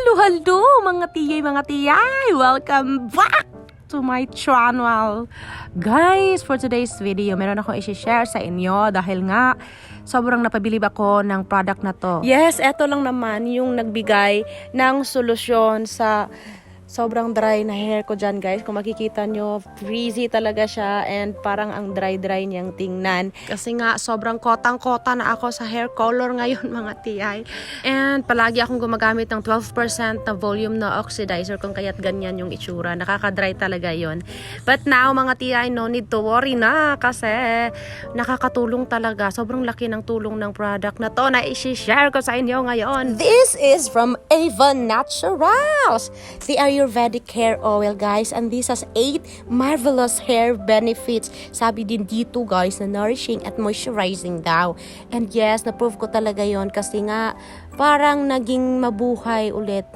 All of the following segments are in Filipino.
Hello mga tiyay, welcome back to my channel. Guys, for today's video, meron akong i-share sa inyo dahil nga sobrang napabilib ako ng product na to. Yes, eto lang naman yung nagbigay ng solusyon sa sobrang dry na hair ko dyan, guys. Kung makikita nyo, frizzy talaga siya and parang ang dry niyang tingnan. Kasi nga, sobrang kotang-kota na ako sa hair color ngayon, mga tiyay. And palagi akong gumagamit ng 12% na volume na oxidizer kung kaya't ganyan yung itsura. Nakaka-dry talaga yon. But now, mga tiyay, no need to worry na kasi nakakatulong talaga. Sobrang laki ng tulong ng product na to na i-share ko sa inyo ngayon. This is from Avon Naturals. They are Ayurvedic hair oil, guys, and this has 8 marvelous hair benefits. Sabi din dito, guys, na nourishing at moisturizing daw. And yes, na-prove ko talaga yon kasi nga parang naging mabuhay ulit.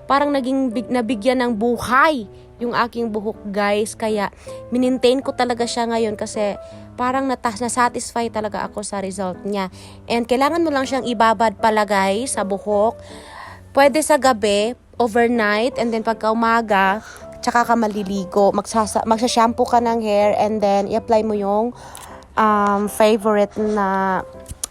Parang nabigyan ng buhay yung aking buhok, guys. Kaya minintain ko talaga siya ngayon kasi parang na-satisfy talaga ako sa result niya. And kailangan mo lang siyang ibabad pala, guys, sa buhok. Pwede sa gabi, overnight, and then pagka umaga, tsaka ka maliligo. Magsha-shampoo ka ng hair, and then i-apply mo yung favorite na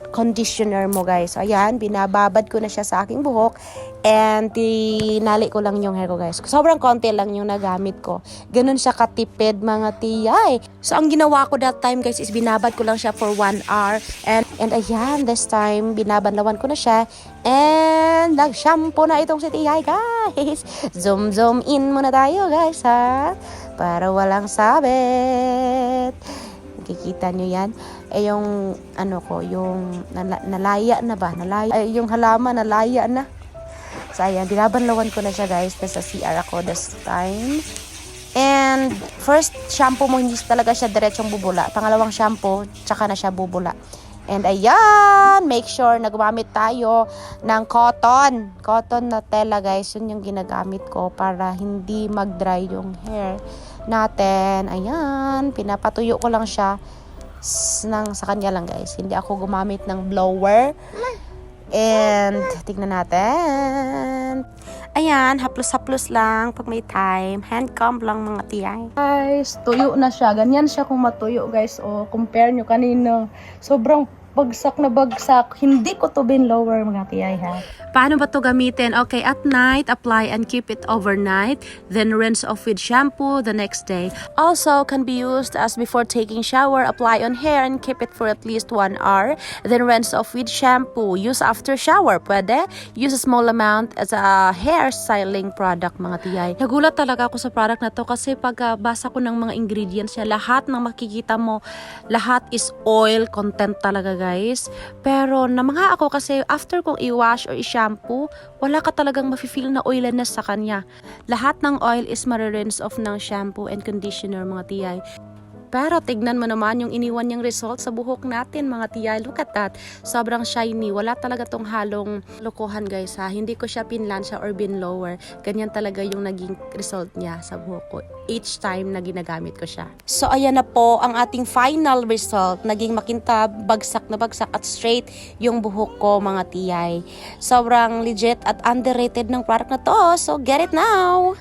conditioner mo, guys. So, ayan, binababad ko na siya sa aking buhok and tinali ko lang yung hair ko, guys. Sobrang konti lang yung nagamit ko. Ganun siya katipid, mga tiyay. So, ang ginawa ko that time, guys, is binabad ko lang siya for 1 hour. And ayan, this time, binabanlawan ko na siya. And nag-shampoo na itong si tiyay, guys. Zoom in muna tayo, guys, ha? Para walang sabit. Nakikita nyo yan? Yung yung nalaya na ba? Yung halaman nalaya na. So ayan, binabanlawan ko na siya, guys. Nasa CR ako this time. And first shampoo mo, hindi talaga siya diretsong bubula. Pangalawang shampoo, tsaka na siya bubula. And ayan, make sure na gumamit tayo ng cotton na tela, guys. Yun yung ginagamit ko para hindi mag-dry yung hair natin. Ayan, pinapatuyo ko lang siya sa kanya lang, guys. Hindi ako gumamit ng blower. And tignan natin. Ayan, haplos-haplos lang pag may time. Hand comb lang, mga tiyay. Guys, tuyo na siya. Ganyan siya kung matuyo, guys. O, compare nyo kanina. Sobrang bagsak na bagsak. Hindi ko to binlower, mga tiyay, ha. Paano ba to gamitin? Okay, at night, apply and keep it overnight. Then rinse off with shampoo the next day. Also, can be used as before taking shower. Apply on hair and keep it for at least 1 hour. Then rinse off with shampoo. Use after shower. Pwede. Use a small amount as a hair styling product, mga tiyay. Nagulat talaga ako sa product na to kasi pagbasa ko ng mga ingredients niya, lahat ng makikita mo, lahat is oil content talaga, guys. Pero namangha ako kasi after kong i-wash or i-shampoo, wala ka talagang mafe-feel na oiliness sa kanya. Lahat ng oil is maririnse off ng shampoo and conditioner, mga tiyay. Pero tignan mo naman yung iniwan niyang result sa buhok natin, mga tiyay. Look at that. Sobrang shiny. Wala talaga tong halong lokohan, guys, ha. Hindi ko siya pinlansya or binlower. Ganyan talaga yung naging result niya sa buhok ko each time na ginagamit ko siya. So, ayan na po ang ating final result. Naging makintab, bagsak na bagsak at straight yung buhok ko, mga tiyay. Sobrang legit at underrated ng product na to. So, get it now!